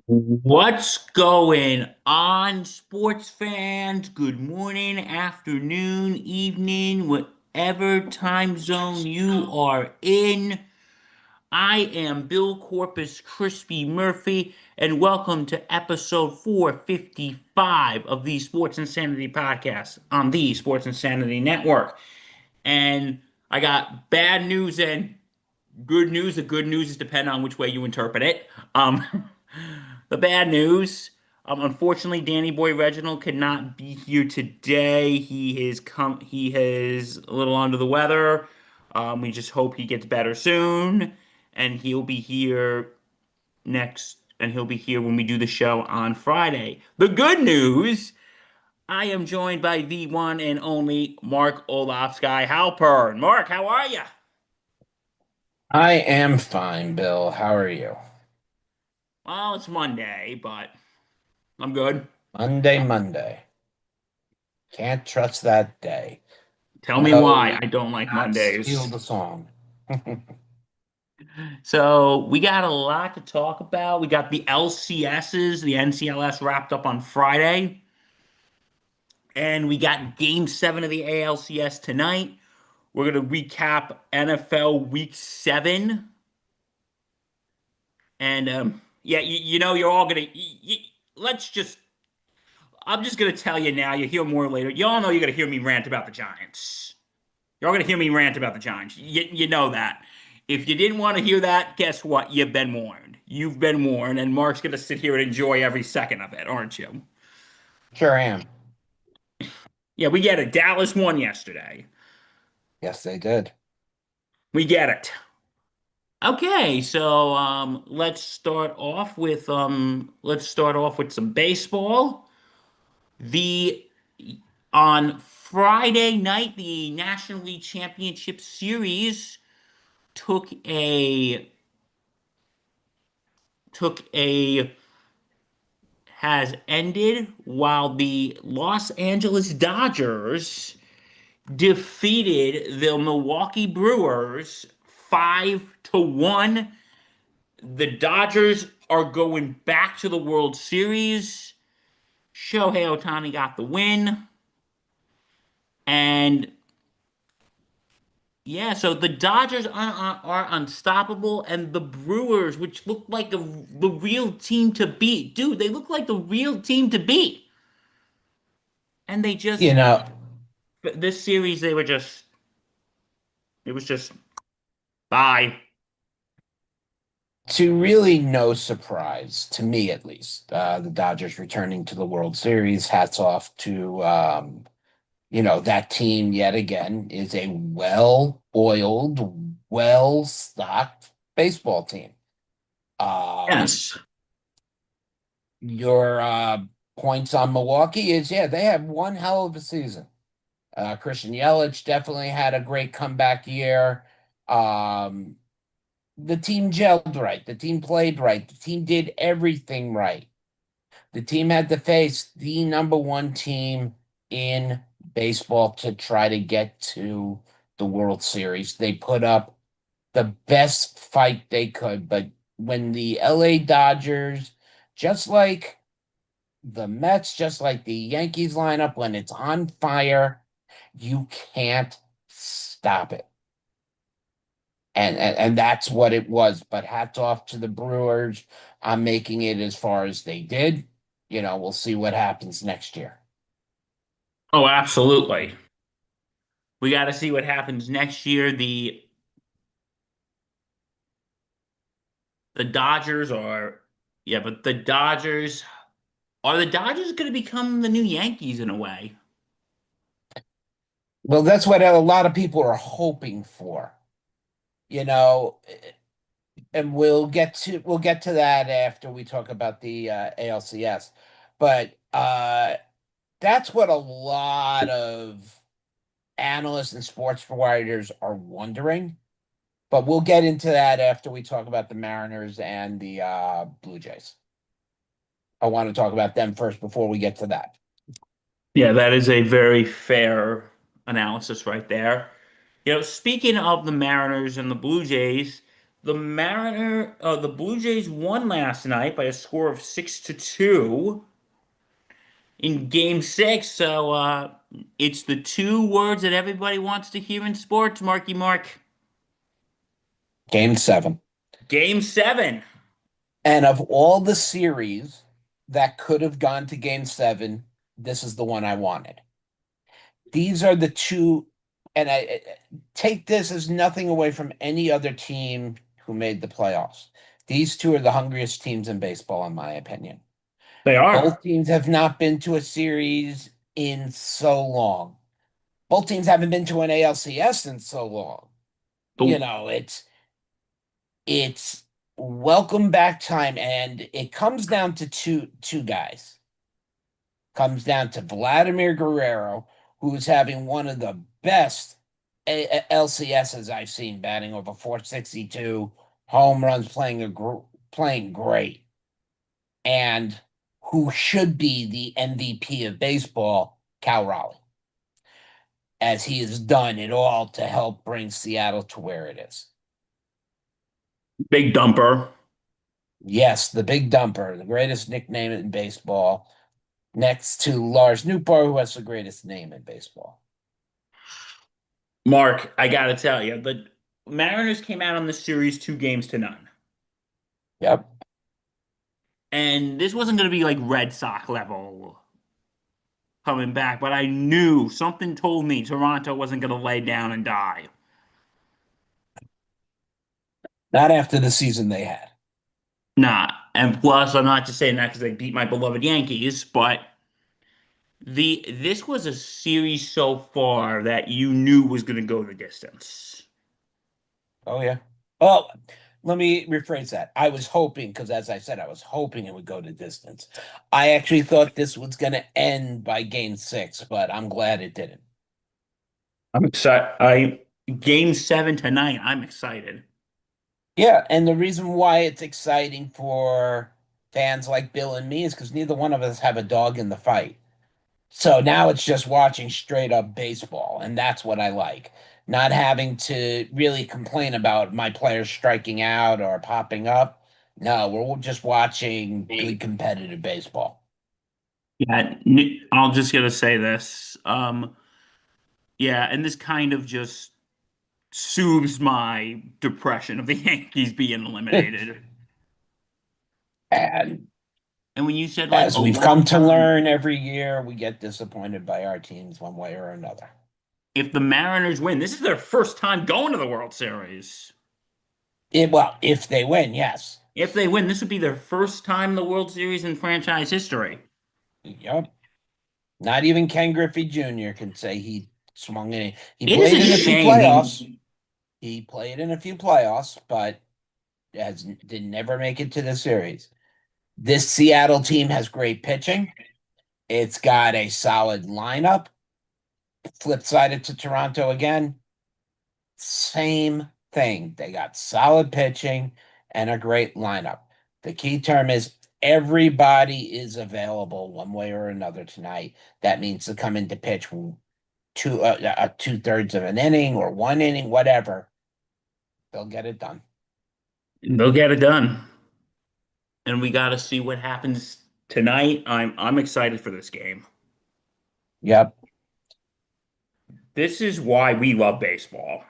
What's going on, sports fans? Good morning, afternoon, evening, whatever time zone you are in. I am Bill Corpus Crispy Murphy, and welcome to episode 455 of the Sports Insanity Podcast on the Sports Insanity Network. And I got bad news and good news. The good news is depending on which way you interpret it. The bad news, unfortunately, Danny Boy Reginald could not be here today. He is a little under the weather. We just hope he gets better soon, and he'll be here he'll be here when we do the show on Friday. The good news, I am joined by the one and only Mark Olofsky Halpern. Mark, how are you? I am fine, Bill. How are you? Well, it's Monday, but I'm good. Monday, Monday. Can't trust that day. Tell me No, why we I don't like cannot steal Mondays. the song. So we got a lot to talk about. We got the LCSs, the NCLS wrapped up on Friday, and we got Game 7 of the ALCS tonight. We're gonna recap NFL Week 7, and yeah, you're all gonna. Let's just. I'm just gonna tell you now. You hear more later. You all know you're gonna hear me rant about the Giants. You're gonna hear me rant about the Giants. You know that. If you didn't want to hear that, guess what? You've been warned. You've been warned, and Mark's gonna sit here and enjoy every second of it, aren't you? Sure am. Yeah, we get it. Dallas won yesterday. Yes, they did. We get it. Okay, so let's start off with some baseball. The On Friday night, the National League Championship Series took a took a has ended while the Los Angeles Dodgers defeated the Milwaukee Brewers 5-1. The Dodgers are going back to the World Series. Shohei Ohtani got the win. And yeah, so the Dodgers are unstoppable, and the Brewers, which look like the real team to beat, dude, they look like the real team to beat. And they You just know, this series they were just it was just bye. to really no surprise, to me at least, the Dodgers returning to the World Series. Hats off to, that team yet again is a well-oiled, well-stocked baseball team. Um, Yes. Your points on Milwaukee is, yeah, they have one hell of a season. Christian Yelich definitely had a great comeback year. Um, the team gelled right. The team played right. The team did everything right. The team had to face the number one team in baseball to try to get to the World Series. They put up the best fight they could, but when the LA Dodgers, just like the Mets, just like the Yankees lineup, when it's on fire, you can't stop it. And that's what it was. But hats off to the Brewers on making it as far as they did. We'll see what happens next year. Oh, absolutely. We got to see what happens next year. The Dodgers are yeah, but the Dodgers going to become the new Yankees in a way? Well, that's what a lot of people are hoping for, you know, and we'll get to that after we talk about the ALCS. But that's what a lot of analysts and sports providers are wondering. But we'll get into that after we talk about the Mariners and the Blue Jays. I want to talk about them first before we get to that. Yeah, that is a very fair analysis right there. Speaking of the Mariners and the Blue Jays, The Blue Jays won last night by a score of 6-2 in Game Six. So it's the two words that everybody wants to hear in sports, Marky Mark. Game 7. Game Seven. And of all the series that could have gone to game 7, this is the one I wanted. These are the two, and I take this as nothing away from any other team who made the playoffs. These two are the hungriest teams in baseball, in my opinion. They Both are. teams have not been to a series in so long. Both teams haven't been to an ALCS in so long. You The know, it's welcome back time, and it comes down to two guys. Comes down to Vladimir Guerrero, who's having one of the best LCSs I've seen, batting over 462, home runs, playing great, and who should be the MVP of baseball, Cal Raleigh, as he has done it all to help bring Seattle to where it is. big dumper. Yes, the Big Dumper, the greatest nickname in baseball, next to Lars Nootbaar, who has the greatest name in baseball. Mark, I gotta tell you, the Mariners came out on the series 2 games to none. Yep. And this wasn't gonna be like Red Sox level coming back, but I knew something told me Toronto wasn't gonna lay down and die. Not after the season they had. Nah, and plus, I'm not just saying that because they beat my beloved Yankees, but this was a series so far that you knew was going to go the distance. Oh, yeah. Oh, let me rephrase that. I was hoping, because as I said, I was hoping it would go to distance. I actually thought this was going to end by game 6, but I'm glad it didn't. I'm excited. I Game 7 tonight. I'm excited. Yeah, and the reason why it's exciting for fans like Bill and me is because neither one of us have a dog in the fight. So now it's just watching straight up baseball, and that's what I like. Not having to really complain about my players striking out or popping up. No, we're just watching good competitive baseball. Yeah, I'll just gonna say this. Yeah, and this kind of just soothes my depression of the Yankees being eliminated. And And when you said like as a we've long come to time, learn every year, we get disappointed by our teams one way or another. if the Mariners win, this is their first time going to the World Series. Well, if they win, yes. If they win, this would be their first time in the World Series in franchise history. Yep. Not even Ken Griffey Jr. can say he swung in. He It is played a in a few shame playoffs. he He played in a few playoffs, but did never make it to the series. This Seattle team has great pitching. It's got a solid lineup. Flip sided to Toronto again. Same thing. They got solid pitching and a great lineup. The key term is everybody is available one way or another tonight. That means to come in to pitch two-thirds of an inning or one inning, whatever. They'll get it done. they'll get it done. And we got to see what happens tonight. I'm excited for this game. Yep. This is why we love baseball.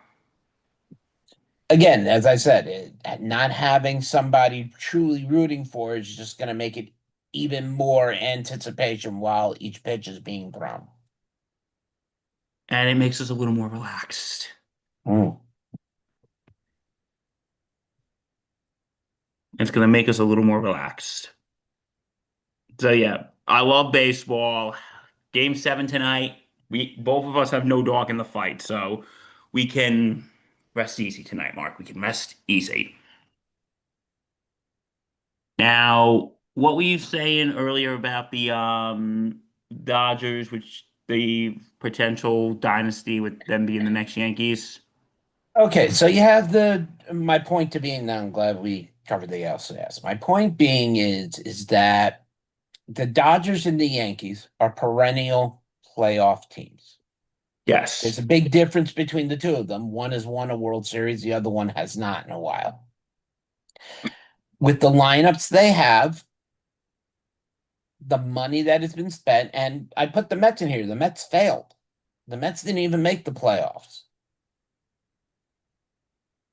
Again, as I said, not having somebody truly rooting for is just going to make it even more anticipation while each pitch is being thrown. And it makes us a little more relaxed. Mm. It's going to make us a little more relaxed. So yeah, I love baseball. Game 7 tonight. We both of us have no dog in the fight, so we can rest easy tonight, Mark. We can rest easy. Now, what were you saying earlier about the Dodgers, which the potential dynasty with them being the next Yankees? Okay, so you have my point to being now I'm glad we covered the LCS. My point being is that the Dodgers and the Yankees are perennial playoff teams. There's Yes. a big difference between the two of them. One has won a World Series, the other one has not in a while. With the lineups they have, the money that has been spent, and I put the Mets in here. The Mets failed. The Mets didn't even make the playoffs.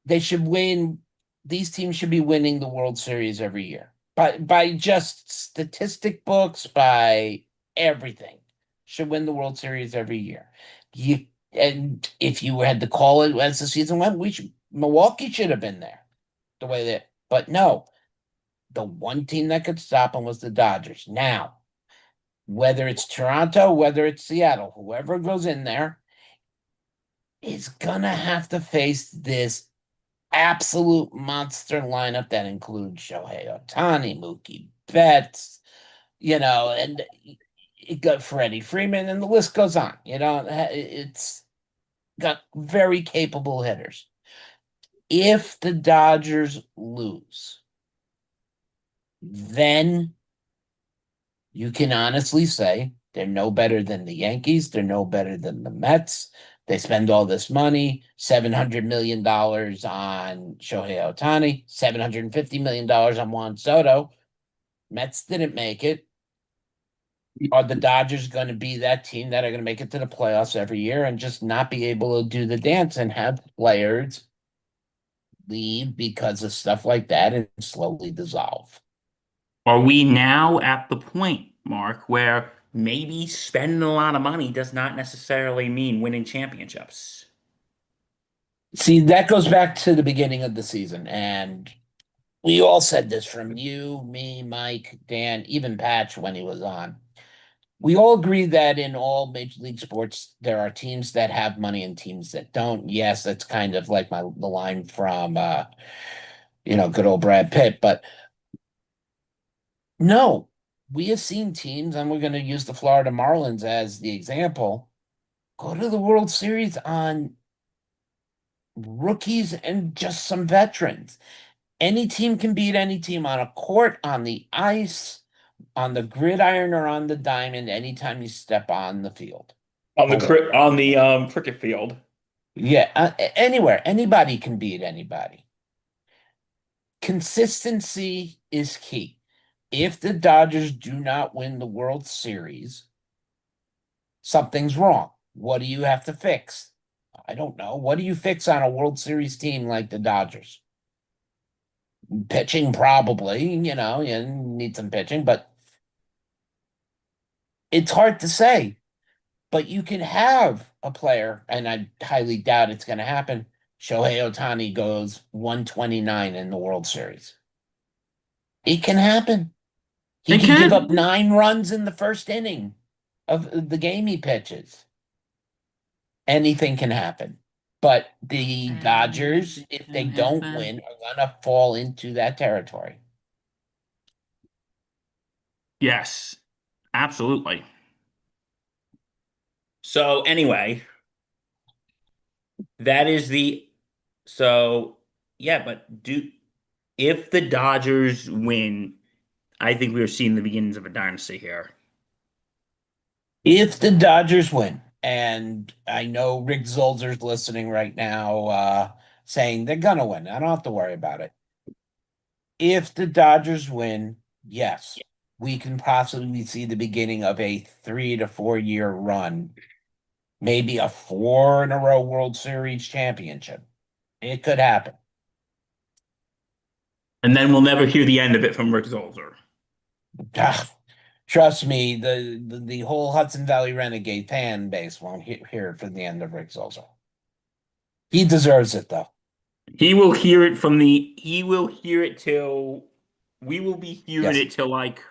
They should win. These teams should be winning the World Series every year. By just statistic books, by everything. Should win the World Series every year. You and if you had to call it as the season went, Milwaukee should have been there the way that, but no, the one team that could stop them was the Dodgers. Now, whether it's Toronto, whether it's Seattle, whoever goes in there is gonna have to face this absolute monster lineup that includes Shohei Ohtani, Mookie Betts, and it got Freddie Freeman, and the list goes on. It's got very capable hitters. If the Dodgers lose, then you can honestly say they're no better than the Yankees. They're no better than the Mets. They spend all this money, $700 million on Shohei Ohtani, $750 million on Juan Soto. Mets didn't make it. Are the Dodgers going to be that team that are going to make it to the playoffs every year and just not be able to do the dance and have players leave because of stuff like that and slowly dissolve? Are we now at the point, Mark, where maybe spending a lot of money does not necessarily mean winning championships? See, that goes back to the beginning of the season. And we all said this from you, me, Mike, Dan, even Patch when he was on. We all agree that in all major league sports, there are teams that have money and teams that don't. Yes, that's kind of like the line from good old Brad Pitt. But no, we have seen teams, and we're going to use the Florida Marlins as the example, go to the World Series on rookies and just some veterans. Any team can beat any team on a court, on the ice, on the gridiron, or on the diamond anytime you step on the field. Period. On the cricket field. Yeah, anywhere. Anybody can beat anybody. Consistency is key. If the Dodgers do not win the World Series, something's wrong. What do you have to fix? I don't know. What do you fix on a World Series team like the Dodgers? Pitching, probably, you need some pitching, but it's hard to say. But you can have a player, and I highly doubt it's going to happen. Shohei Ohtani goes 129 in the World Series. It can happen. He It could give can. up 9 runs in the first inning of the game he pitches. Anything can happen. But the Dodgers, Anything if they can don't happen. win, are going to fall into that territory. Yes, absolutely. So anyway, that is the so yeah, but do if the Dodgers win, I think we are seeing the beginnings of a dynasty here. If the Dodgers win, and I know Rick Zolzer's listening right now, saying they're gonna win. I don't have to worry about it. If the Dodgers win, yes, we can possibly see the beginning of a 3 to 4 year run, maybe a four in a row World Series championship. It could happen. And then we'll never hear the end of it from Rick Zolzer. Ah, trust me, the whole Hudson Valley Renegade fan base won't hear it from the end of Rick Zolzer. He deserves it though. He will hear it till we will be hearing Yes. it till like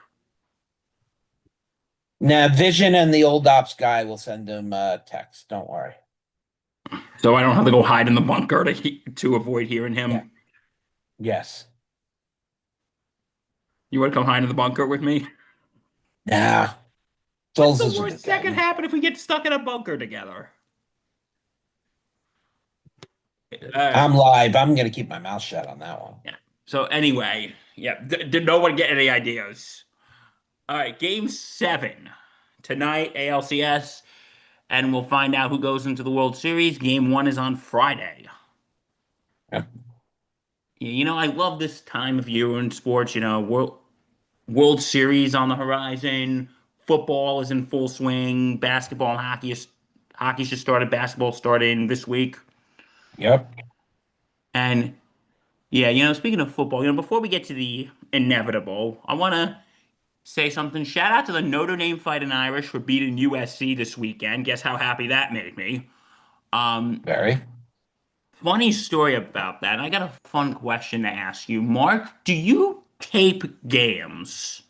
Now, Vision and the old ops guy will send him a text. Don't worry. so I don't have to go hide in the bunker to avoid hearing Yeah. him. Yes. You want to come hide in the bunker with me? Nah. What's the Souls is a good worst that guy. could happen if we get stuck in a bunker together? Uh, I'm live. I'm gonna keep my mouth shut on that one. yeah. So anyway, yeah, did no one get any ideas? All right, game seven tonight, ALCS, and we'll find out who goes into the World Series. Game one is on Friday. Yeah. Yeah, I love this time of year in sports. World Series on the horizon. Football is in full swing. Basketball and hockey's just started. Basketball starting this week. Yep. And yeah, speaking of football, before we get to the inevitable, I want to say something. Shout out to the Notre Dame Fighting Irish for beating USC this weekend. Guess how happy that made me. Um, Very. Funny story about that. I got a fun question to ask you. Mark, do you tape games?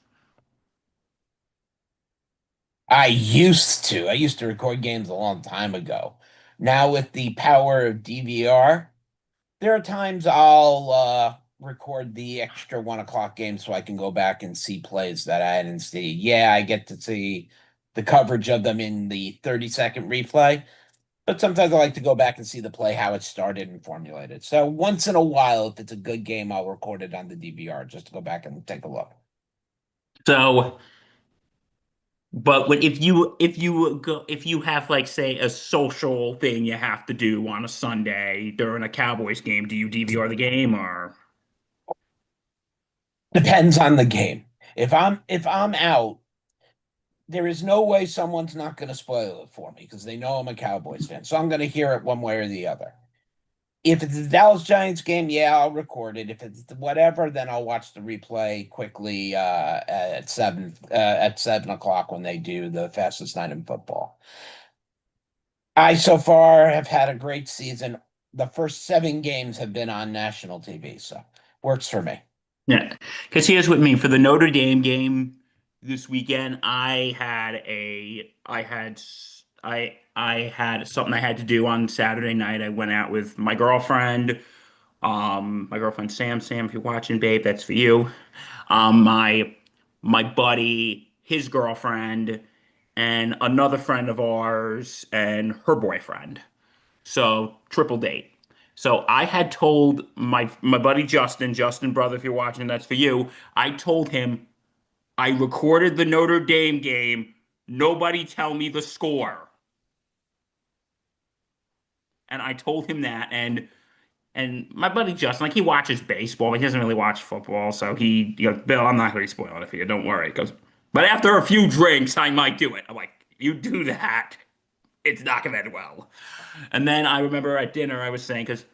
I used to. I used to record games a long time ago. Now with the power of DVR, there are times I'll record the extra 1 o'clock game so I can go back and see plays that I didn't see. Yeah, I get to see the coverage of them in the 30-second replay, but sometimes I like to go back and see the play, how it started and formulated. So once in a while, if it's a good game, I'll record it on the DVR just to go back and take a look. So, but if you have like say a social thing you have to do on a Sunday during a Cowboys game, do you DVR the game or? Depends on the game. If I'm out, there is no way someone's not going to spoil it for me because they know I'm a Cowboys fan. So I'm going to hear it one way or the other. If it's the Dallas Giants game, yeah, I'll record it. If it's whatever, then I'll watch the replay quickly at 7 o'clock when they do the fastest night in football. I so far have had a great season. The first 7 games have been on national TV, so works for me. Yeah, because here's what I mean. For the Notre Dame game this weekend, I had something I had to do on Saturday night. I went out with my girlfriend Sam. Sam, if you're watching, babe, that's for you. My buddy, his girlfriend, and another friend of ours, and her boyfriend. So triple date. So I had told my buddy Justin, brother, if you're watching, that's for you. I told him I recorded the Notre Dame game. Nobody tell me the score. And I told him that, and my buddy Justin, like he watches baseball, but he doesn't really watch football. So he goes, Bill, I'm not going to spoil it for you. Don't worry. He goes, but after a few drinks, I might do it. I'm like, you do that, it's not going to end well. And then I remember at dinner, I was saying, because,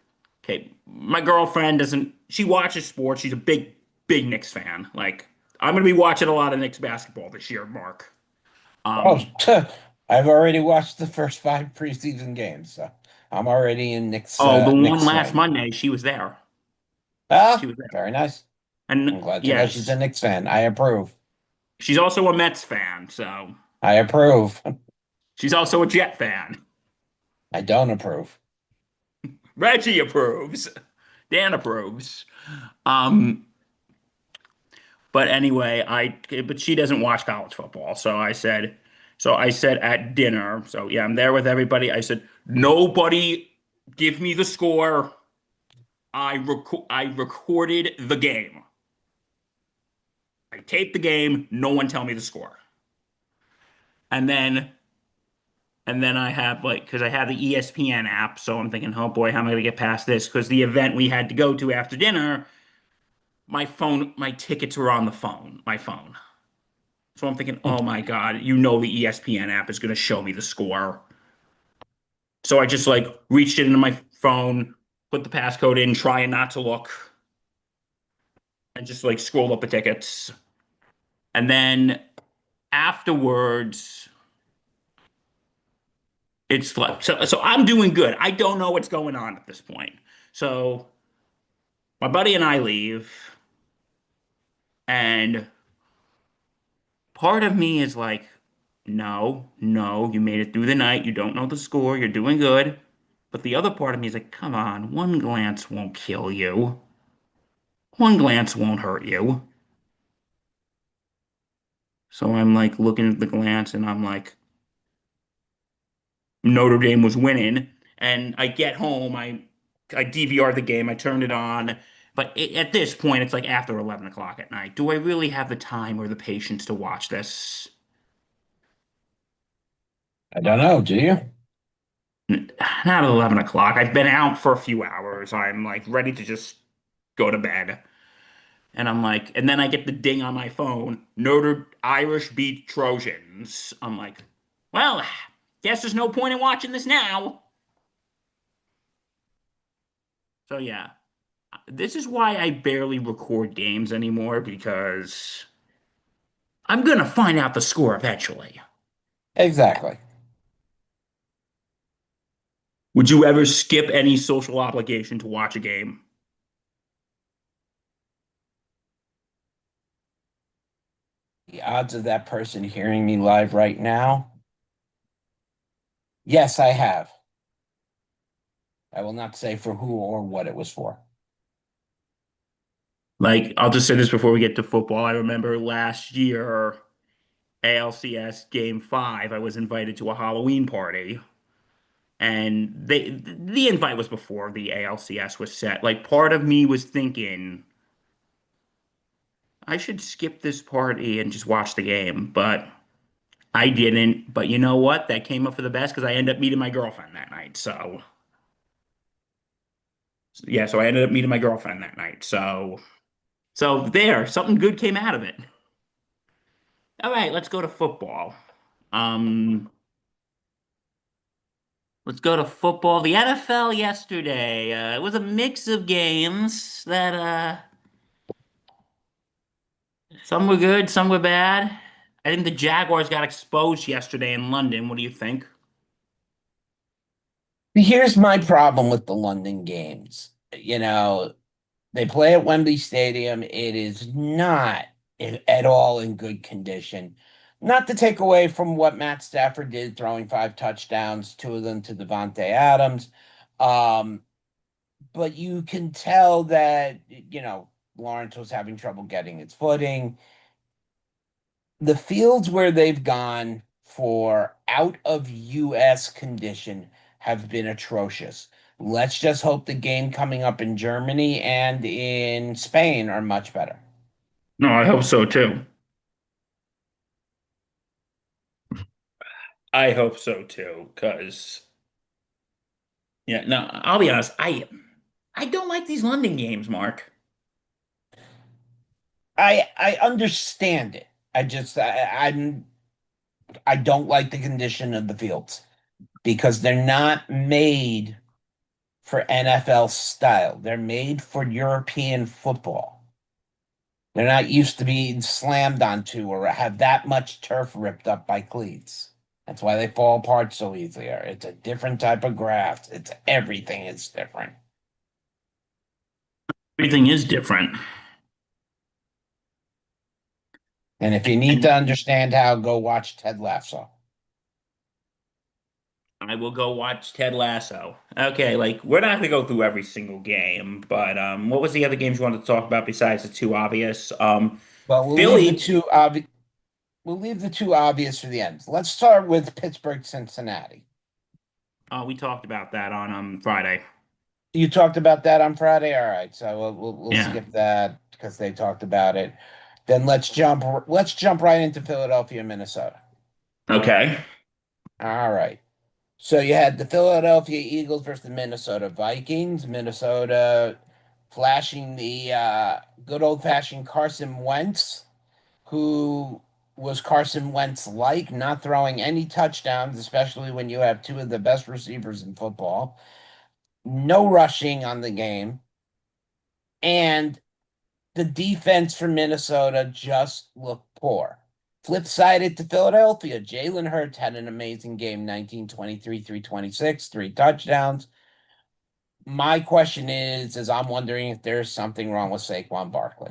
okay, my girlfriend doesn't, she watches sports. She's a big Knicks fan. Like, I'm going to be watching a lot of Knicks basketball this year, Mark. Oh, Um, I've already watched the first 5 preseason games, so I'm already in Nick's oh, the one Nick's last swing. Monday, she was there. She Ah, was there. very nice. I'm And glad to know she's a yes, Knicks fan. I approve. she's also a Mets fan. So I approve. she's also a Jet fan. I don't approve. Reggie approves. Dan approves. Um, but anyway, but she doesn't watch college football. So I said at dinner, so yeah, I'm there with everybody. I said, nobody give me the score. I recorded the game. I taped the game. No one tell me the score. And then and then I have like because I have the ESPN app, so I'm thinking, oh boy, how am I gonna get past this? Because the event we had to go to after dinner, my tickets were on my phone. So I'm thinking, oh my God, the ESPN app is going to show me the score. So I just like reached it into my phone, put the passcode in, trying not to look, and just like scrolled up the tickets. And then afterwards, it's like, so I'm doing good. I don't know what's going on at this point. So my buddy and I leave, and part of me is like, no, no, you made it through the night. You don't know the score. You're doing good. But the other part of me is like, come on, one glance won't kill you. One glance won't hurt you. So I'm like looking at the glance and I'm like, Notre Dame was winning. And I get home, I DVR the game, I turned it on. But at this point, it's like after 11 o'clock at night. Do I really have the time or the patience to watch this? I don't know. Do you? Not 11 o'clock. I've been out for a few hours. I'm like ready to just go to bed. And I'm like, and then I get the ding on my phone. Notre Irish beat Trojans. I'm like, well, guess there's no point in watching this now. So yeah, this is why I barely record games anymore because I'm gonna find out the score eventually. Exactly. Would you ever skip any social obligation to watch a game? The odds of that person hearing me live right now, yes, I have. I will not say for who or what it was for. Like, I'll just say this before we get to football. I remember last year, ALCS Game 5, I was invited to a Halloween party. And the invite was before the ALCS was set. Like, part of me was thinking I should skip this party and just watch the game, but I didn't. But you know what? That came up for the best because I ended up meeting my girlfriend that night. So yeah, so I ended up meeting my girlfriend that night. So there, something good came out of it. All right, let's go to football. Um, let's go to football. The NFL yesterday. It was a mix of games that some were good, some were bad. I think the Jaguars got exposed yesterday in London. What do you think? Here's my problem with the London games. They play at Wembley Stadium. It is not at all in good condition. Not to take away from what Matt Stafford did, throwing 5 touchdowns, two of them to Devontae Adams. Um, but you can tell that, Lawrence was having trouble getting its footing. The fields where they've gone for out of US condition have been atrocious. Let's just hope the game coming up in Germany and in Spain are much better. No, I hope so too. I hope so too, because yeah, no, I'll be honest, I don't like these London games, Mark. I understand it. I don't like the condition of the fields because they're not made for NFL style. They're made for European football. They're not used to being slammed onto or have that much turf ripped up by cleats. That's why they fall apart so easily. It's a different type of graft. It's everything is different. Everything is different. And if you need to And understand how, go watch Ted Lasso. I will go watch Ted Lasso. Okay, like we're not gonna go through every single game, but what was the other games you wanted to talk about besides the two obvious? But Philly, we'll leave the two obvious for the end. Let's start with Pittsburgh Cincinnati. we talked about that on Friday. You talked about that on Friday. All right, so we'll Yeah. skip that because they talked about it. Then let's jump right into Philadelphia, Minnesota. Okay. All right. So you had the Philadelphia Eagles versus the Minnesota Vikings. Minnesota flashing the good old-fashioned Carson Wentz, who was Carson Wentz like, not throwing any touchdowns, especially when you have two of the best receivers in football. No rushing on the game. And the defense for Minnesota just looked poor. Flip sided to Philadelphia, Jalen Hurts had an amazing game, 19, 23, 326, 3 touchdowns. My question is I'm wondering if there's something wrong with Saquon Barkley.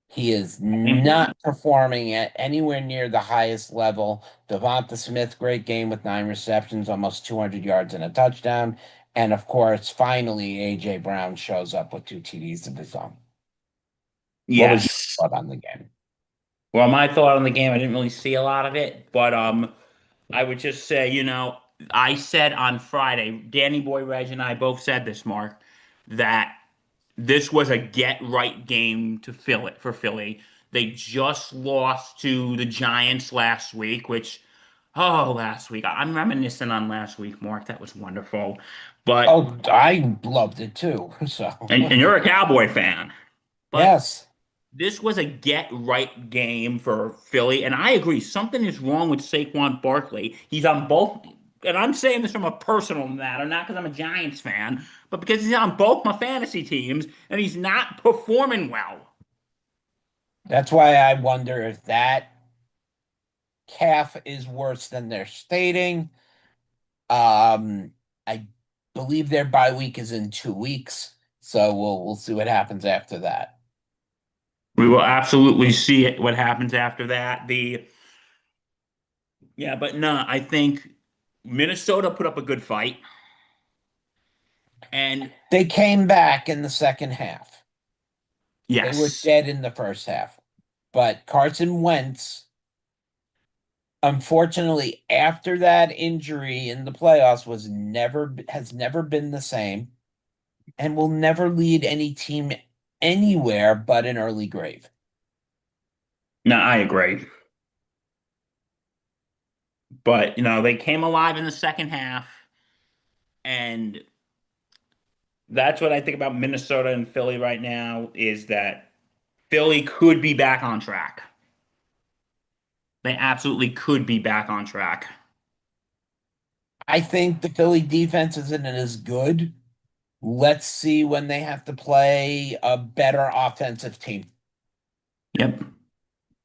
He is not performing at anywhere near the highest level. Devonta Smith, great game with 9 receptions, almost 200 yards and a touchdown. And of course, finally, A.J. Brown shows up with 2 TDs of his own. What was your Yes. thought on the game? Well, my thought on the game, I didn't really see a lot of it, but I would just say, I said on Friday, Danny Boy Reg and I both said this, Mark, that this was a get right game to fill it for Philly. They just lost to the Giants last week, which, oh, last week. I'm reminiscing on last week, Mark. That was wonderful. But Oh, I loved it too. So, and you're a Cowboy fan, but yes, this was a get right game for Philly, and I agree. Something is wrong with Saquon Barkley. He's on both, and I'm saying this from a personal matter, not because I'm a Giants fan, but because he's on both my fantasy teams, and he's not performing well. that's why I wonder if that calf is worse than they're stating. Um, I believe their bye week is in 2 weeks, so we'll see what happens after that. We will absolutely see what happens after that. But no, I think Minnesota put up a good fight, and They came back in the second half. They were yes, dead in the first half. But Carson Wentz, unfortunately, after that injury in the playoffs, was never has never been the same and will never lead any team anywhere but an early grave. no, I agree. But they came alive in the second half, and that's what I think about Minnesota and Philly right now is that Philly could be back on track. They absolutely could be back on track. I think the Philly defense isn't as good. Let's see when they have to play a better offensive team. Yep.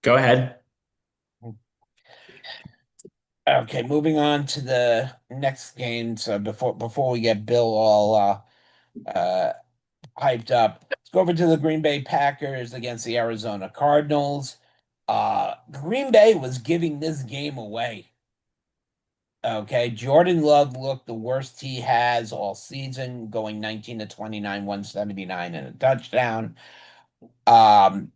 Go ahead. Okay, moving on to the next game. So before we get Bill all uh hyped up, let's go over to the Green Bay Packers against the Arizona Cardinals. Green Bay was giving this game away. Okay, Jordan Love looked the worst he has all season, going 19 to 29, 179 and a touchdown. Um,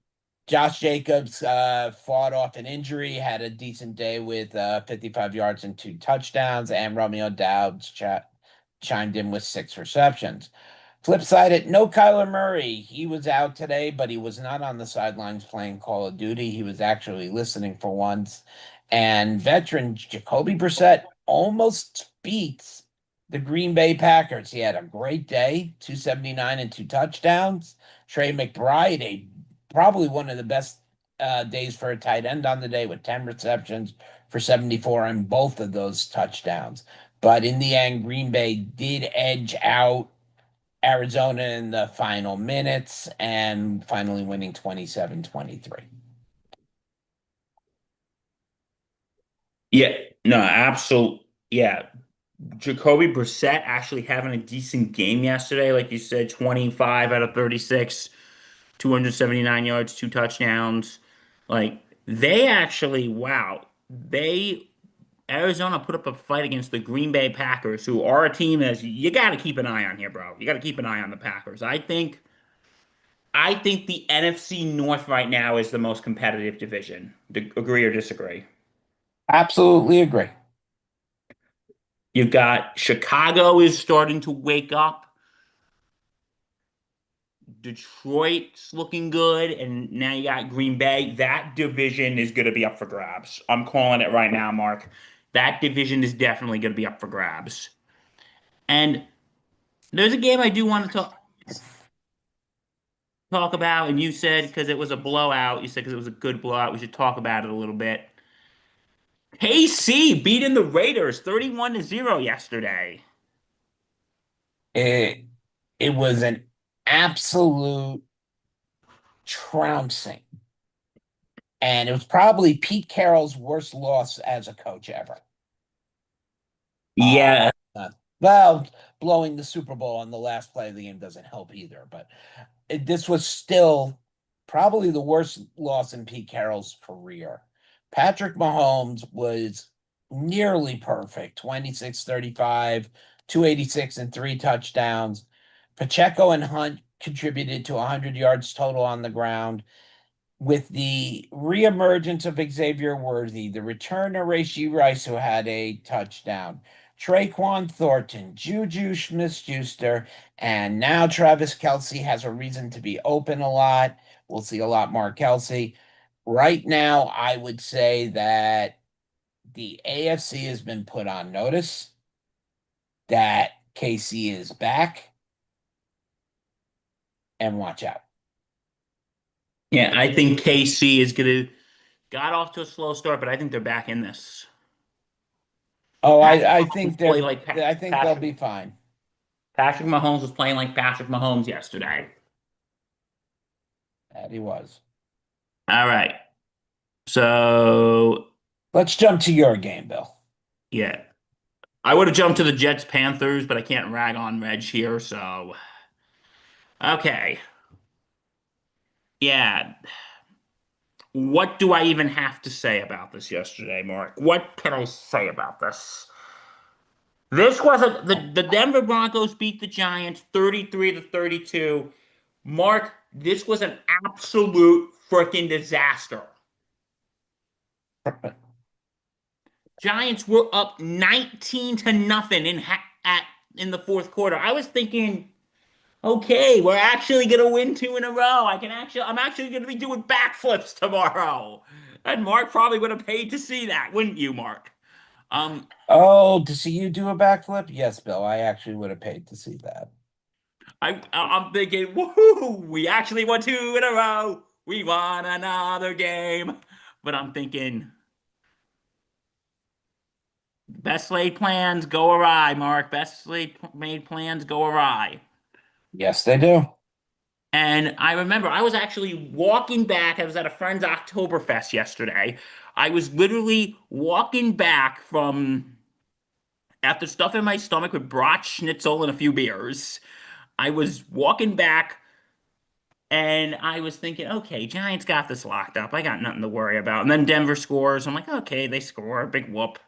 Josh Jacobs fought off an injury, had a decent day with 55 yards and 2 touchdowns, and Romeo Dowds chimed in with 6 receptions. Flip side it, no Kyler Murray. He was out today, but he was not on the sidelines playing Call of Duty. He was actually listening for once. And veteran Jacoby Brissett almost beats the Green Bay Packers. He had a great day, 279 and 2 touchdowns. Trey McBride, probably one of the best days for a tight end on the day with 10 receptions for 74 and both of those touchdowns. But in the end, Green Bay did edge out Arizona in the final minutes and finally winning 27-23. Yeah. No, absolute. Yeah. Jacoby Brissett actually having a decent game yesterday. Like you said, 25 out of 36, 279 yards, 2 touchdowns. Like they actually, wow. Arizona put up a fight against the Green Bay Packers, who are a team as you got to keep an eye on here, bro. You got to keep an eye on the Packers. I think the NFC North right now is the most competitive division. Agree or disagree? Absolutely agree. You've got Chicago is starting to wake up. Detroit's looking good, and now you got Green Bay. That division is going to be up for grabs. I'm calling it right now, Mark. That division is definitely going to be up for grabs. And there's a game I do want to talk about, and you said because it was a blowout, you said because it was a good blowout, we should talk about it a little bit. KC beating the Raiders 31-0 yesterday. It it was an absolute trouncing. And it was probably Pete Carroll's worst loss as a coach ever. Uh, Yeah, well, blowing the Super Bowl on the last play of the game doesn't help either, but this was still probably the worst loss in Pete Carroll's career. Patrick Mahomes was nearly perfect, 26-35, 286 and 3 touchdowns. Pacheco and Hunt contributed to 100 yards total on the ground with the reemergence of Xavier Worthy, the return of Rashee Rice, who had a touchdown, Traquan Thornton, Juju Smith-Schuster, and now Travis Kelce has a reason to be open a lot. We'll see a lot more Kelce. Right now, I would say that the AFC has been put on notice, that KC is back, and watch out. Yeah, I think KC is gonna got off to a slow start, but I think they're back in this. Oh, Patrick I Mahomes think play they're like I think they'll be fine. Patrick Mahomes was playing like Patrick Mahomes yesterday. That he was. All right. So Let's jump to your game, Bill. yeah. I would have jumped to the Jets Panthers, but I can't rag on Reg here, so okay. Yeah. What do I even have to say about this yesterday, Mark? What can I say about this? This was the Denver Broncos beat the Giants 33 to 32. Mark, this was an absolute freaking disaster. Giants were up 19 to nothing in the fourth quarter. I was thinking, okay, we're actually gonna win two in a row. I'm actually gonna be doing backflips tomorrow. And Mark probably would have paid to see that, wouldn't you, Mark? Um, Oh, to see you do a backflip? Yes, Bill. I actually would have paid to see that. I'm thinking, woohoo, we actually won two in a row. We won another game. But I'm thinking, best laid plans go awry, Mark. Best laid made plans go awry. Yes, they do. And I remember I was actually walking back. I was at a friend's Oktoberfest yesterday. I was literally walking back from after stuff in my stomach with brat schnitzel and a few beers. I was walking back and I was thinking, okay, Giants got this locked up. I got nothing to worry about. And then Denver scores. I'm like, okay, they score. Big whoop.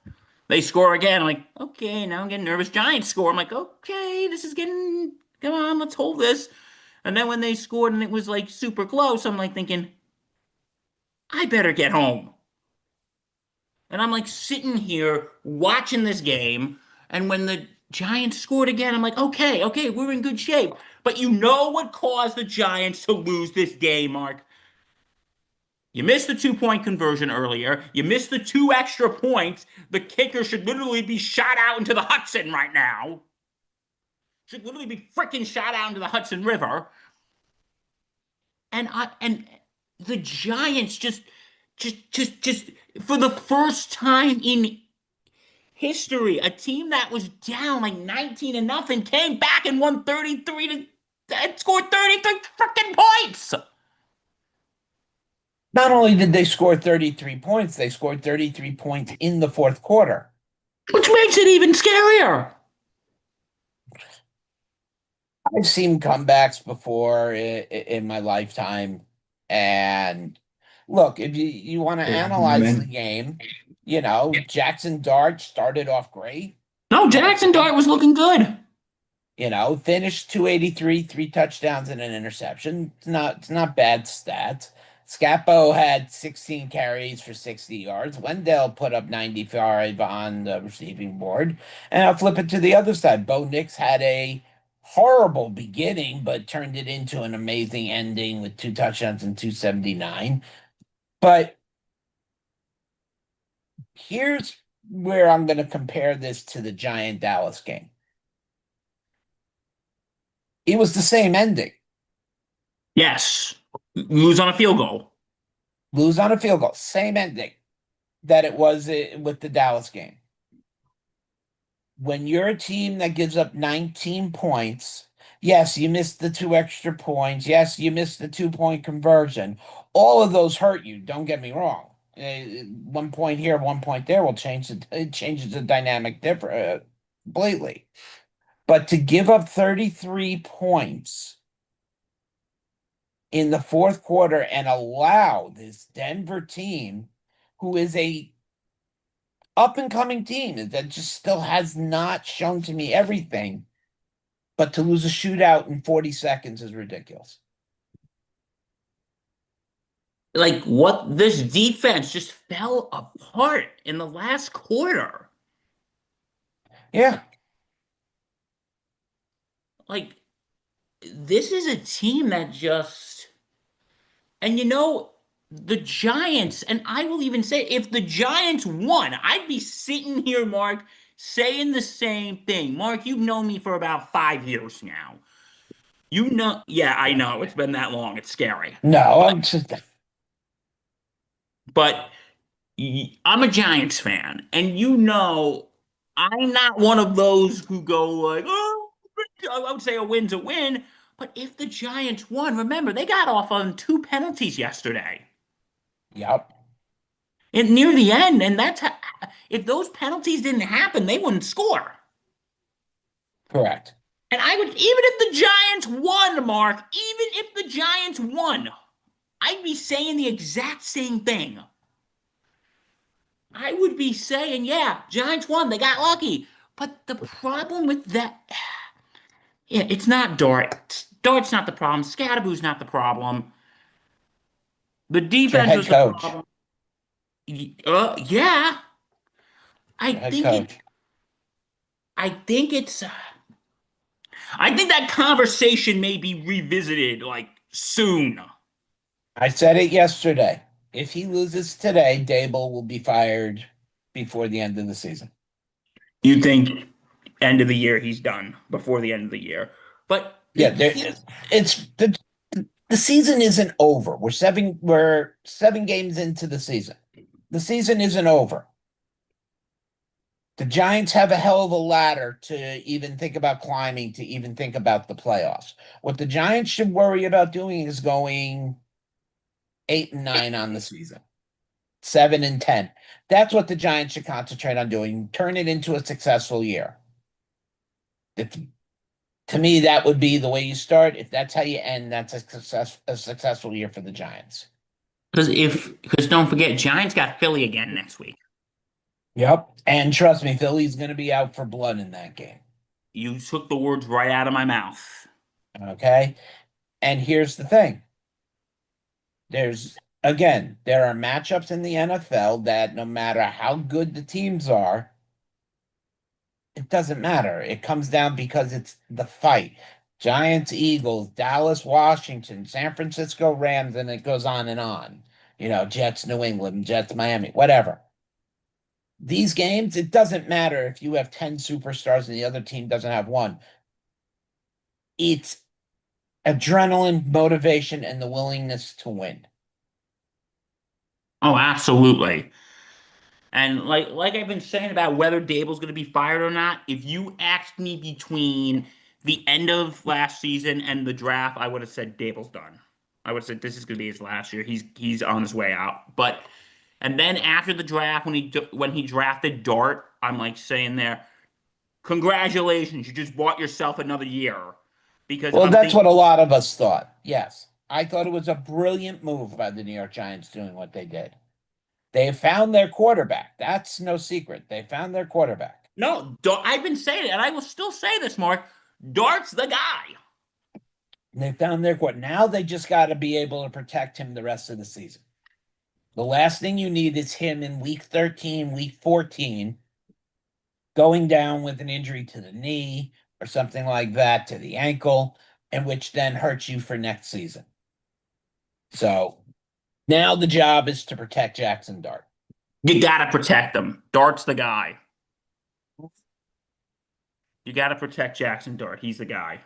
They score again. I'm like, okay, now I'm getting nervous. Giants score. I'm like, okay, this is getting, come on, let's hold this. And then when they scored and it was like super close, I'm like thinking, I better get home. And I'm like sitting here watching this game. And when the Giants scored again, I'm like, okay, okay, we're in good shape. But you know what caused the Giants to lose this game, Mark? You missed the 2 point conversion earlier. You missed the two extra points. The kicker should literally be shot out into the Hudson right now. Should literally be freaking shot out into the Hudson River. And the Giants just for the first time in history, a team that was down like 19 to nothing came back and won 33 to and scored 33 freaking points. Not only did they score 33 points, they scored 33 points in the fourth quarter. Which makes it even scarier. I've seen comebacks before in my lifetime. And look, if you want to analyze the game, Jackson Dart started off great. No, Had a Jackson Dart was looking good. finished 283, three touchdowns and an interception. It's not bad stats. Scappo had 16 carries for 60 yards. Wendell put up 95 on the receiving board. And I'll flip it to the other side. Bo Nix had a horrible beginning, but turned it into an amazing ending with two touchdowns and 279. But here's where I'm going to compare this to the Giant Dallas game. It was the same ending. Yes. Lose on a field goal. Lose on a field goal. Same ending that it was with the Dallas game. When you're a team that gives up 19 points, yes, you missed the two extra points. Yes, you missed the 2 point conversion. All of those hurt you. Don't get me wrong. 1 point here, 1 point there will it changes the dynamic different completely. But to give up 33 points in the fourth quarter and allow this Denver team, who is a up and coming team that just still has not shown to me everything, but to lose a shootout in 40 seconds is ridiculous. Like what this defense just fell apart in the last quarter. Yeah. Like this is a team that just and you know the Giants and I will even say if the Giants won, I'd be sitting here, Mark, saying the same thing. Mark, you've known me for about 5 years now. You know, yeah, I Yeah. know it's been that long. It's scary, No, but I'm just but I'm a Giants fan, and you know, I'm not one of those who go like, oh, I would say a win's a win. But if the Giants won, remember they got off on two penalties yesterday, yep, and near the end, and if those penalties didn't happen, they wouldn't score. correct. And I would, even if the Giants won, Mark, even if the Giants won, I'd be saying the exact same thing. I would be saying, yeah, Giants won, they got lucky. But the problem with that, yeah, it's not Dart. Dart's not the problem. Scadaboo's not the problem. The It's your defense head was the coach. problem. Yeah, I Your head think it. coach. I think it's. I think that conversation may be revisited like soon. I said it yesterday. If he loses today, Dable will be fired before the end of the season. You think end of the year he's done before the end of the year, but Yeah, there, it's the season isn't over. We're 7 games into the season. The season isn't over. The Giants have a hell of a ladder to even think about climbing, to even think about the playoffs. What the Giants should worry about doing is going 8-9 on the season, 7-10. That's what the Giants should concentrate on doing. Turn it into a successful year. If, to me, that would be the way you start. If that's how you end, that's a successful year for the Giants. because don't forget, Giants got Philly again next week. Yep. And trust me, Philly's going to be out for blood in that game. You took the words right out of my mouth. Okay. And here's the thing. There are matchups in the NFL that no matter how good the teams are, it doesn't matter. It comes down because it's the fight. Giants, Eagles, Dallas, Washington, San Francisco Rams, and it goes on and on. Jets, New England, Jets, Miami, whatever. These games, it doesn't matter if you have 10 superstars and the other team doesn't have one. It's adrenaline, motivation, and the willingness to win. Oh, absolutely. And like I've been saying about whether Dable's going to be fired or not, if you asked me between the end of last season and the draft, I would have said Dable's done. I would have said this is going to be his last year. He's on his way out. But and then after the draft, when he drafted Dart, I'm like saying there, congratulations, you just bought yourself another year. Because Well, I'm that's thinking, what a lot of us thought. Yes. I thought it was a brilliant move by the New York Giants doing what they did. They found their quarterback. That's no secret. They found their quarterback. no, I've been saying it, and I will still say this, Mark. Dart's the guy. They found their quarterback. Now they just got to be able to protect him the rest of the season. The last thing you need is him in week 13, week 14, going down with an injury to the knee or something like that, to the ankle, and which then hurts you for next season. So now the job is to protect Jackson Dart. You gotta protect him. Dart's the guy. You gotta protect Jackson Dart. He's the guy.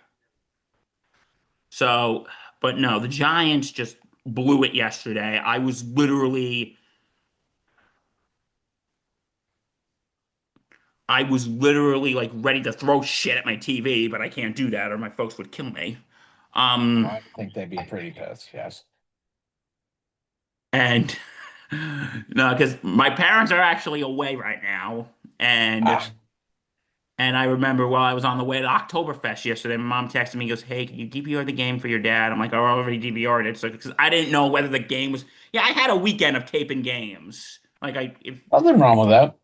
So, but no, the Giants just blew it yesterday. I was literally like ready to throw shit at my TV, but I can't do that or my folks would kill me. Oh, Um, I think they'd be pretty pissed. Yes. and no, because my parents are actually away right now, and Ah, And I remember while I was on the way to Oktoberfest yesterday, my mom texted me, goes, "Hey, can you DVR the game for your dad?" I'm like, "Oh, I already DVR'd it." So, because I didn't know whether the game was, yeah, I had a weekend of taping games. nothing wrong with that.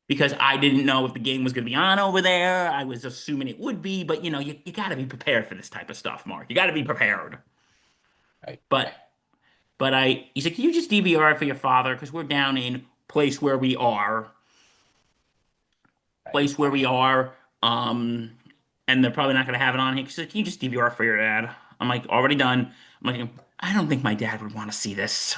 Because I didn't know if the game was going to be on over there. I was assuming it would be, but you got to be prepared for this type of stuff, Mark. You got to be prepared. Right. But, he said, "Can you just DVR it for your father? Because we're down in Right. place where we are. Um, and they're probably not going to have it on here. She's like, can you just DVR for your dad? I'm like, already done. I'm like, I don't think my dad would want to see this.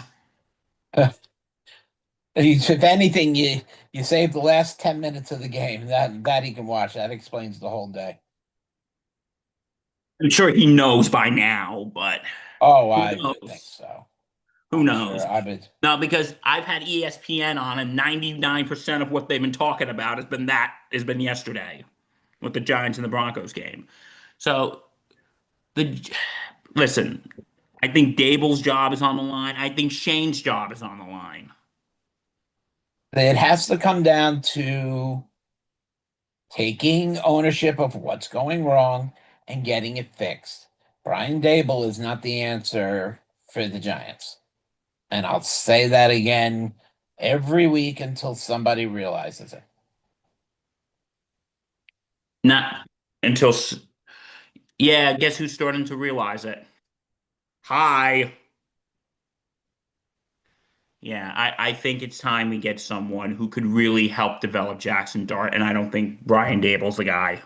If anything, you save the last 10 minutes of the game. That he can watch. That explains the whole day. I'm sure he knows by now, but Oh, who I would think knows? so. Who I'm sure. knows? I would. No, because I've had ESPN on, and 99% of what they've been talking about has been yesterday with the Giants and the Broncos game. So the listen, I think Dable's job is on the line. I think Shane's job is on the line. It has to come down to taking ownership of what's going wrong and getting it fixed. Brian Dable is not the answer for the Giants. And I'll say that again every week until somebody realizes it. Not until, yeah, guess who's starting to realize it? Hi. Yeah, I think it's time we get someone who could really help develop Jackson Dart, and I don't think Brian Dable's the guy.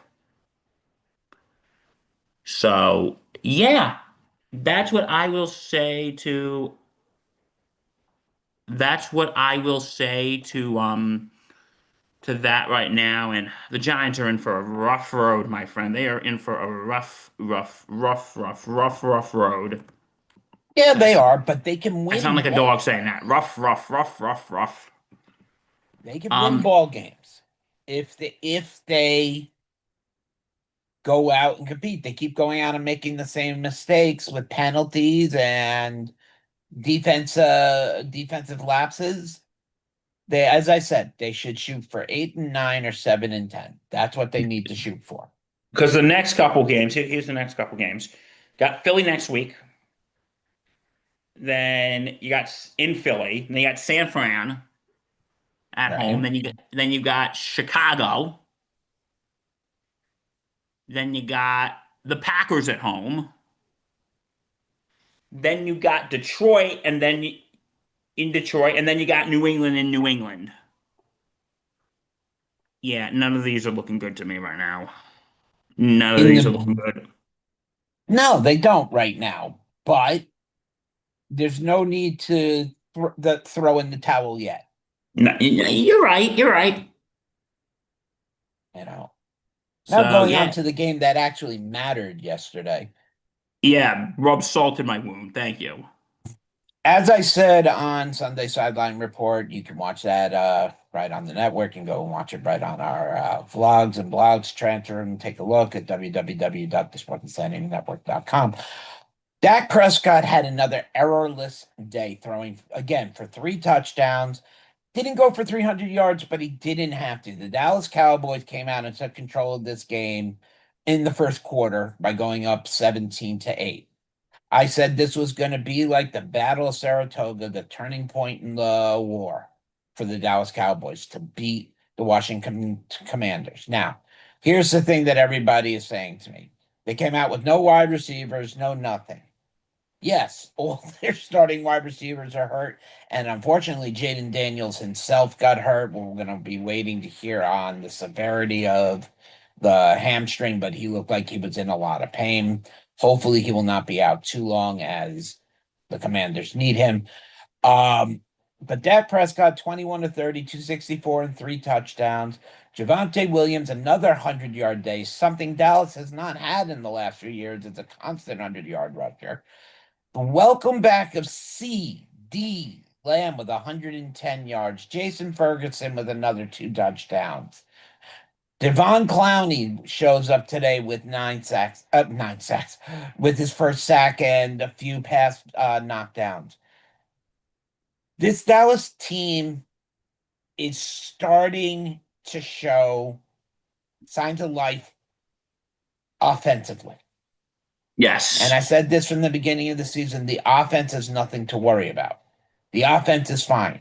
So, yeah, that's what I will say to that's what I will say to that right now. And the Giants are in for a rough road, my friend. They are in for a rough road. Yeah, I they are, but they can I sound win like a dog ball saying that. Rough. They can win Um, ball games if they go out and compete. They keep going out and making the same mistakes with penalties and defensive lapses. They, as I said, they should shoot for 8 and 9 or 7 and 10. That's what they need to shoot for. because the next couple games, here's the next couple games. Got Philly next week. Then you got in Philly. Then you got San Fran at home. Right. Then you got Chicago. Then you got the Packers at home. Then you got Detroit, and in Detroit, and then you got New England in New England. Yeah, none of these are looking good to me right now. None of In these are looking the good. No, they don't right now, but there's no need to throw in the towel yet. No, you're right. You're right. You know. Now So going on yeah, to the game that actually mattered yesterday. yeah. Rub salt in my wound. Thank you. As I said on Sunday Sideline Report, you can watch that right on the network and go and watch it right on our vlogs and blogs. Transfer and take a look at www.thesportsinsanitynetwork.com. Dak Prescott had another errorless day, throwing again for 3 touchdowns. Didn't go for 300 yards, but he didn't have to. The Dallas Cowboys came out and took control of this game in the first quarter by going up 17-8. I said this was going to be like the Battle of Saratoga, the turning point in the war for the Dallas Cowboys to beat the Washington Commanders. Now, here's the thing that everybody is saying to me. They came out with no wide receivers, no nothing. Yes, all their starting wide receivers are hurt. And unfortunately, Jaden Daniels himself got hurt. We're going to be waiting to hear on the severity of the hamstring, but he looked like he was in a lot of pain. Hopefully, he will not be out too long as the Commanders need him. Um, but Dak Prescott, 21 to 30, 264, and 3 touchdowns. Javonte Williams, another 100-yard day, something Dallas has not had in the last few years. It's a constant 100-yard rusher. The welcome back of C.D. Lamb with 110 yards. Jason Ferguson with another 2 touchdowns. Devon Clowney shows up today with 9 sacks, with his first sack and a few pass knockdowns. This Dallas team is starting to show signs of life offensively. And Yes. I said this from the beginning of the season, the offense is nothing to worry about. The offense is fine.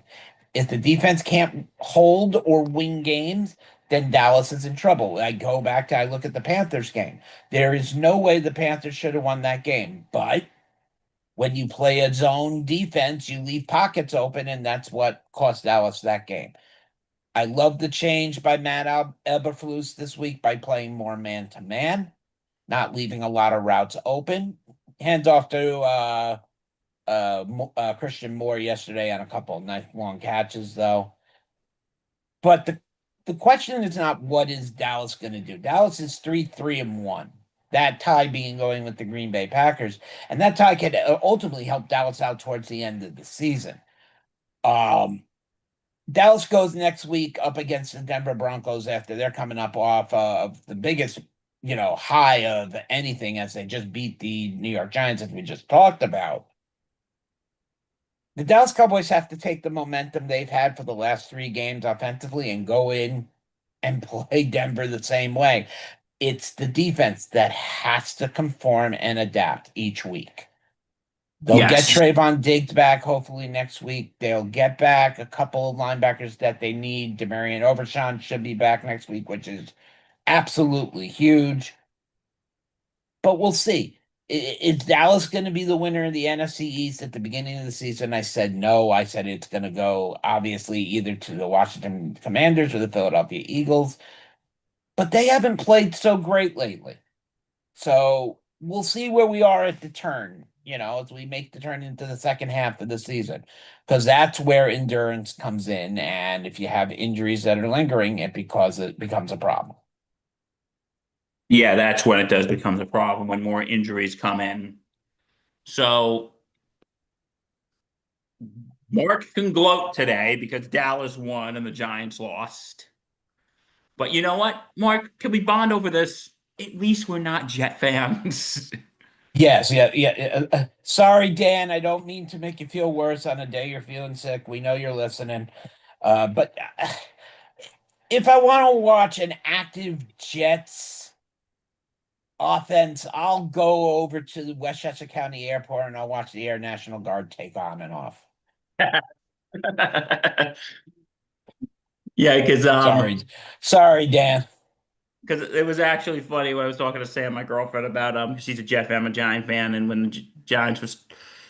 If the defense can't hold or win games, then Dallas is in trouble. I look at the Panthers game. There is no way the Panthers should have won that game. But when you play a zone defense, you leave pockets open, and that's what cost Dallas that game. I love the change by Matt Eberflus this week by playing more man to man, not leaving a lot of routes open. Hands off to Christian Moore yesterday on a couple of nice long catches, though. But the question is not what is Dallas going to do. Dallas is 3-3-1. That tie being going with the Green Bay Packers, and that tie could ultimately help Dallas out towards the end of the season. Um, Dallas goes next week up against the Denver Broncos after they're coming up off of the biggest, high of anything as they just beat the New York Giants, as we just talked about. The Dallas Cowboys have to take the momentum they've had for the last three games offensively and go in and play Denver the same way. It's the defense that has to conform and adapt each week. They'll get Yes. Trayvon Diggs back hopefully next week. They'll get back a couple of linebackers that they need. Demarion Overshawn should be back next week, which is absolutely huge. But we'll see. Is Dallas going to be the winner of the NFC East at the beginning of the season? I said no. I said it's going to go obviously either to the Washington Commanders or the Philadelphia Eagles. But they haven't played so great lately. So we'll see where we are at the turn, as we make the turn into the second half of the season, because that's where endurance comes in. And if you have injuries that are lingering, it becomes a problem. Yeah, that's when it does become a problem when more injuries come in. So Mark can gloat today because Dallas won and the Giants lost. But you know what, Mark? Can we bond over this? At least we're not Jet fans. Yes, yeah, yeah. Sorry, Dan. I don't mean to make you feel worse on a day you're feeling sick. We know you're listening. But if I want to watch an active Jets offense, I'll go over to the Westchester County Airport and I'll watch the Air National Guard take on and off. Yeah, Sorry, sorry, Dan. because it was actually funny when I was talking to Sam, my girlfriend, about 'cause she's a Jet fan, I'm a Giant fan, and when the Giants was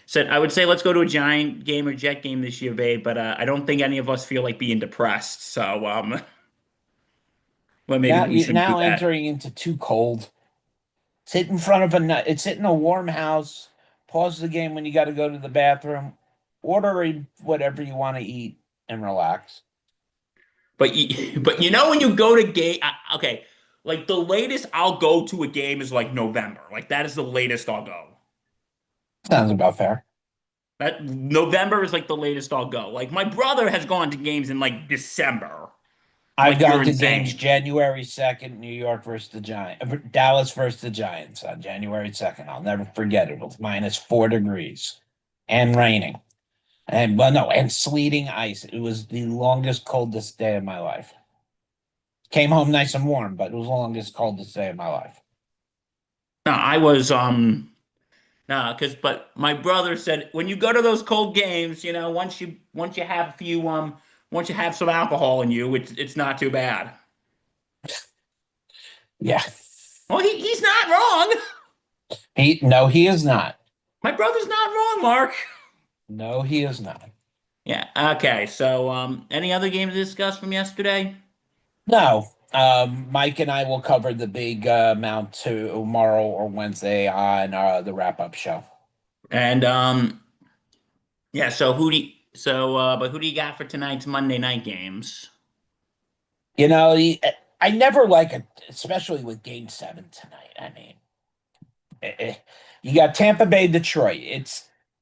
said, I would say let's go to a Giant game or Jet game this year, babe, but I don't think any of us feel like being depressed, so well, maybe Now we you shouldn't do now that. entering into too cold. Sit in front of it's in a warm house. Pause the game when you got to go to the bathroom. Order whatever you want to eat and relax. But you know when you go to game, okay, like the latest I'll go to a game is like November, like that is the latest I'll go. Sounds about fair. That November is like the latest I'll go. Like my brother has gone to games in like December. I'm I've like, you're gone to games insane. January 2nd, New York versus the Giants, Dallas versus the Giants on January 2nd. I'll never forget it. It was -4 degrees and raining. And well, no, and sleeting ice. It was the longest, coldest day of my life. Came home nice and warm, but it was the longest, coldest day of my life. No, I was no, because but my brother said when you go to those cold games, once you have a few once you have some alcohol in you, it's not too bad. Yeah. Well, he's not wrong. No, he is not. My brother's not wrong, Mark. No, he is not. Yeah. Okay. So, any other game to discuss from yesterday? No. Mike and I will cover the big amount tomorrow or Wednesday on the wrap-up show. And yeah. But who do you got for tonight's Monday night games? You know, I never like it, especially with Game 7 tonight. I mean, you got Tampa Bay, Detroit.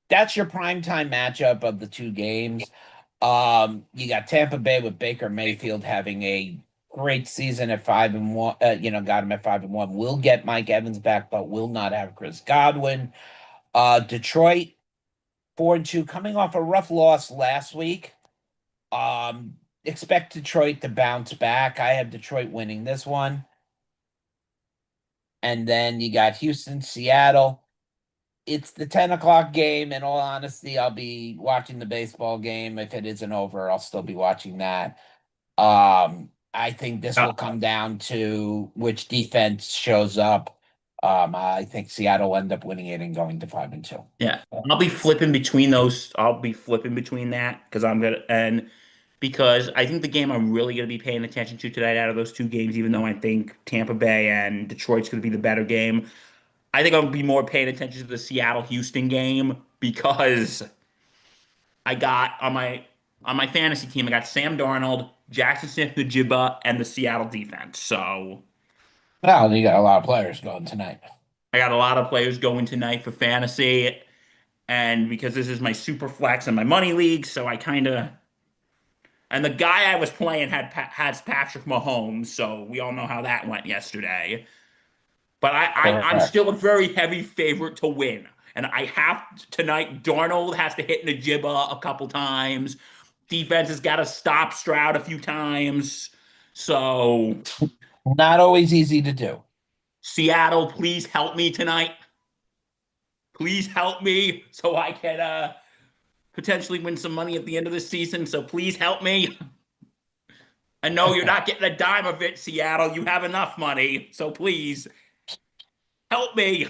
That's your primetime matchup of the two games. You got Tampa Bay with Baker Mayfield having a great season at 5-1. Got him at 5-1. Will get Mike Evans back, but will not have Chris Godwin. Detroit 4-2, coming off a rough loss last week. Expect Detroit to bounce back. I have Detroit winning this one. And then you got Houston, Seattle. It's the 10 o'clock game. In all honesty, I'll be watching the baseball game. If it isn't over, I'll still be watching that. I think this Uh, will come down to which defense shows up. I think Seattle will end up winning it and going to 5-2. yeah. I'll be flipping between those. I'll be flipping between that because I think the game I'm really gonna be paying attention to tonight out of those two games, even though I think Tampa Bay and Detroit's gonna be the better game. I think I'll be more paying attention to the Seattle Houston game. because I got on my fantasy team, I got Sam Darnold, Jackson Smith-Njigba, and the Seattle defense. So Well, you got a lot of players going tonight. I got a lot of players going tonight for fantasy, and because this is my super flex and my money league, so I kind of and the guy I was playing has Patrick Mahomes, so we all know how that went yesterday. But I'm Correct. still a very heavy favorite to win. And I have tonight, Darnold has to hit Najibba a couple times. Defense has got to stop Stroud a few times. So, Not always easy to do. Seattle, please help me tonight. Please help me so I can potentially win some money at the end of the season. So, please help me. I know you're not getting a dime of it, Seattle. You have enough money. So, please help me.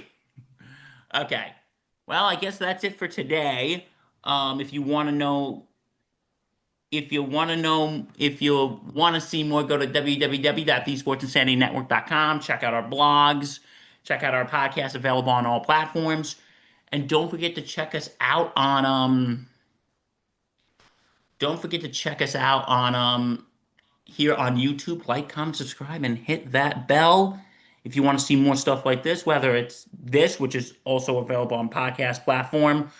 Okay. Well, I guess that's it for today. If you want to know, if you want to see more, go to www.thesportsinsanitynetwork.com. Check out our blogs. Check out our podcast available on all platforms. And don't forget to check us out on here on YouTube. Like, comment, subscribe, and hit that bell. If you want to see more stuff like this, whether it's this, which is also available on podcast platform,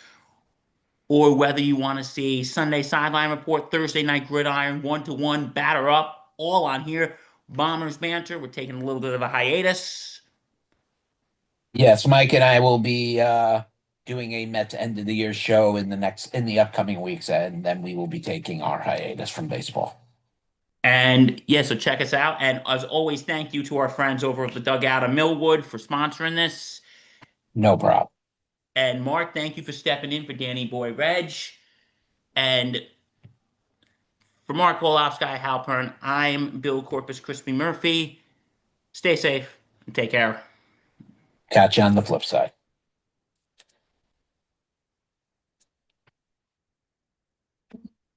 or whether you want to see Sunday Sideline Report, Thursday Night Gridiron, one-to-one, batter up, all on here. Bombers Banter, we're taking a little bit of a hiatus. Yes, Mike and I will be doing a Mets end of the year show in the upcoming weeks, and then we will be taking our hiatus from baseball. And yeah, so check us out. And as always, thank you to our friends over at the Dugout of Millwood for sponsoring this. No problem. And Mark, thank you for stepping in for Danny Boy Reg. And for Mark Wolof, Sky Halpern, I'm Bill Corpus Crispy Murphy. Stay safe and take care. Catch you on the flip side.